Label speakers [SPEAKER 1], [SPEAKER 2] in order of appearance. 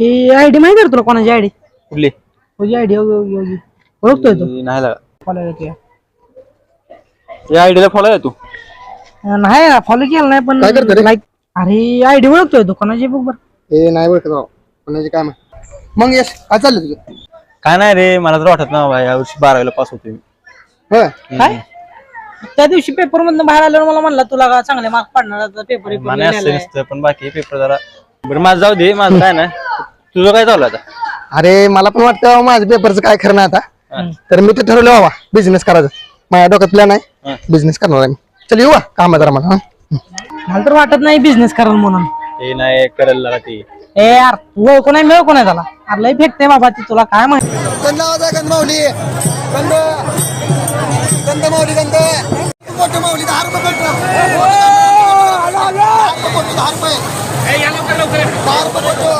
[SPEAKER 1] की आयडी माहिती आहे तुला कोणाची आयडी?
[SPEAKER 2] कुठली?
[SPEAKER 1] तुझी आयडी ओळखतोय तू?
[SPEAKER 2] नाही लागा.
[SPEAKER 1] फॉलो येतोय.
[SPEAKER 2] या आयडीला फॉलो आहे तू?
[SPEAKER 1] नाही फॉलो केलं नाही पण
[SPEAKER 3] काय करतो रे?
[SPEAKER 1] लाईक. अरे आयडी ओळखतोय तू कोणाची बघ बरं.
[SPEAKER 3] ए नाही ओळखत भाऊ कोणाची काय मग यश काय चाललं तुझं?
[SPEAKER 2] काय नाही रे, मला तर वाटत ना या वर्षी 12वीला पास होतोय मी.
[SPEAKER 3] होय
[SPEAKER 1] काय त्या दिवशी पेपर मधून बाहेर आल्यावर मला म्हणला तुला का चांगले मार्क पडणार पेपर
[SPEAKER 2] मला असं नसतं, पण बाकी पेपर जरा बरं. माझं जाऊ दे, माझं काय नाही. तुझं काय चालू आहे आता?
[SPEAKER 3] अरे मला पण वाटतं माझं पेपरचं काय खरं नाही आता. तर मी ते ठरवलं बाबा बिझनेस करायचं. माझ्या डोक्यात प्लॅन आहे, बिझनेस करणार आहे मी. चल येऊ काम जरा मला.
[SPEAKER 1] मला तर वाटत नाही बिझनेस कराल म्हणून.
[SPEAKER 2] ते नाही करेल लागा ते.
[SPEAKER 1] ए यार तू ओळखू नाही मिळू नाही त्याला. अरे लय फेकते बाबा ती, तुला काय माहिती.
[SPEAKER 3] गंध माऊली गंध गंध माऊली गंध मोठं माऊली 10 रुपये भेटलं. 10 रुपये 10 रुपये भेटतो.